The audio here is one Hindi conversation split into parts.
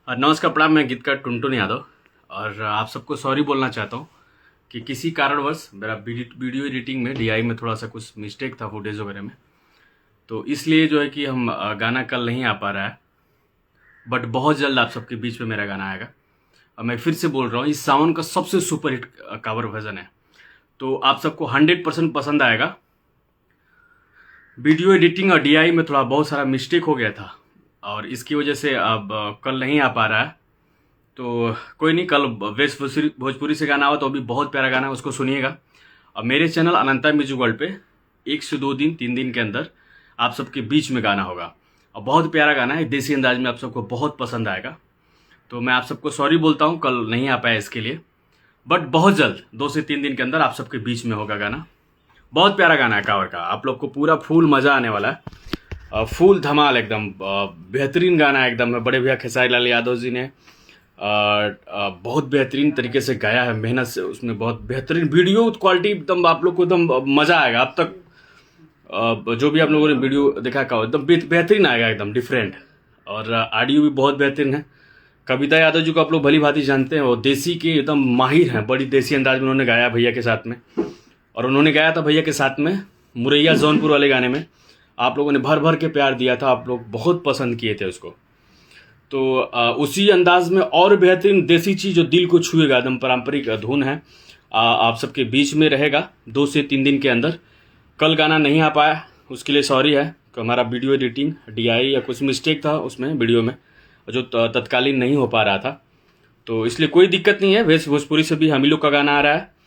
नमस्कार प्रणाम। मैं गीतकार टुनटुन यादव और आप सबको सॉरी बोलना चाहता हूँ कि किसी कारणवश मेरा वीडियो एडिटिंग में डीआई में थोड़ा सा कुछ मिस्टेक था फुटेज वगैरह में, तो इसलिए जो है कि हम गाना कल नहीं आ पा रहा है। बट बहुत जल्द आप सबके बीच में मेरा गाना आएगा। और मैं फिर से बोल रहा हूँ, इस सावन का सबसे सुपर हिट कवर वर्जन है, तो आप सबको 100% पसंद आएगा। वीडियो एडिटिंग और डीआई में थोड़ा बहुत सारा मिस्टेक हो गया था और इसकी वजह से अब कल नहीं आ पा रहा है। तो कोई नहीं, कल वेस्ट भोजपुरी से गाना हो तो अभी बहुत प्यारा गाना है, उसको सुनिएगा। और मेरे चैनल अनंता म्यूजिक वर्ल्ड पे 1 से 2 दिन 3 दिन के अंदर आप सबके बीच में गाना होगा और बहुत प्यारा गाना है, देसी अंदाज में, आप सबको बहुत पसंद आएगा। तो मैं आप सबको सॉरी बोलता हूँ, कल नहीं आ पाया इसके लिए, बट बहुत जल्द 2 से 3 दिन के अंदर आप सबके बीच में होगा गाना। बहुत प्यारा गाना है कावर का, आप लोग को पूरा फुल मज़ा आने वाला है। फुल धमाल एकदम बेहतरीन गाना है एकदम। बड़े भैया खेसारी लाल यादव जी ने बहुत बेहतरीन तरीके से गाया है, मेहनत से। उसमें बहुत बेहतरीन वीडियो क्वालिटी, एकदम आप लोग को एकदम मज़ा आएगा। अब तक जो भी आप लोगों ने वीडियो देखा का एकदम बेहतरीन आएगा, एकदम डिफरेंट। और ऑडियो भी बहुत बेहतरीन है। कविता यादव जी को आप लोग भली भांति जानते हैं, वो देसी के एकदम माहिर हैं। बड़ी देसी अंदाज में उन्होंने गाया भैया के साथ में, और उन्होंने गाया था भैया के साथ में मुरैया जौनपुर वाले गाने में। आप लोगों ने भर भर के प्यार दिया था, आप लोग बहुत पसंद किए थे उसको। तो उसी अंदाज में और बेहतरीन देसी चीज़ जो दिल को छुएगा, एकदम पारंपरिक धुन है, आप सबके बीच में रहेगा 2 से 3 दिन के अंदर। कल गाना नहीं आ पाया, उसके लिए सॉरी है कि हमारा वीडियो एडिटिंग डीआई या कुछ मिस्टेक था उसमें वीडियो में, जो तत्कालीन नहीं हो पा रहा था। तो इसलिए कोई दिक्कत नहीं है। वेस्ट भोजपुरी से भी हम ही लोग का गाना आ रहा है।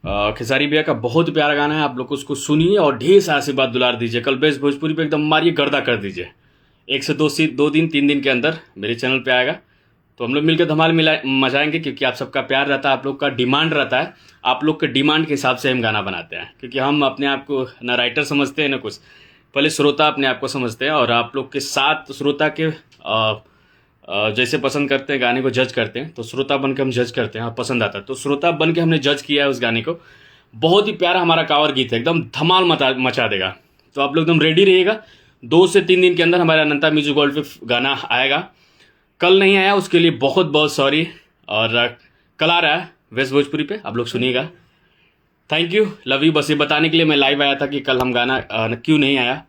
खेसारी भैया का बहुत प्यारा गाना है, आप लोग उसको सुनिए और ढेर सारा आशीर्वाद दुलार दीजिए। कल बेस्ट भोजपुरी पे एकदम मारिए, गर्दा कर दीजिए। 1 से 2 दिन 3 दिन के अंदर मेरे चैनल पे आएगा, तो हम लोग मिलकर धमाल मचाएंगे, क्योंकि आप सबका प्यार रहता है, आप लोग का डिमांड रहता है। आप लोग के डिमांड के हिसाब से हम गाना बनाते हैं, क्योंकि हम अपने आप को ना राइटर समझते हैं ना कुछ, पहले श्रोता अपने आप को समझते हैं। और आप लोग के साथ श्रोता के जैसे पसंद करते हैं गाने को जज करते हैं, तो श्रोता बन के हम जज करते हैं, पसंद आता है तो श्रोता बन के हमने जज किया है उस गाने को। बहुत ही प्यारा हमारा कावर गीत है, एकदम धमाल मचा देगा। तो आप लोग एकदम रेडी रहिएगा। 2 से 3 दिन के अंदर हमारे अनंता म्यूजिक वर्ल्ड पे गाना आएगा। कल नहीं आया, उसके लिए बहुत बहुत सॉरी। और कल आ रहा है वेस्ट भोजपुरी पे, आप लोग सुनिएगा। Thank you, love you. बस ये बताने के लिए मैं लाइव आया था कि कल हम गाना क्यों नहीं आया।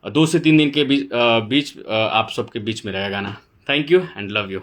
2 से 3 दिन के बीच आप सबके बीच में रहेगा गाना। Thank you and love you.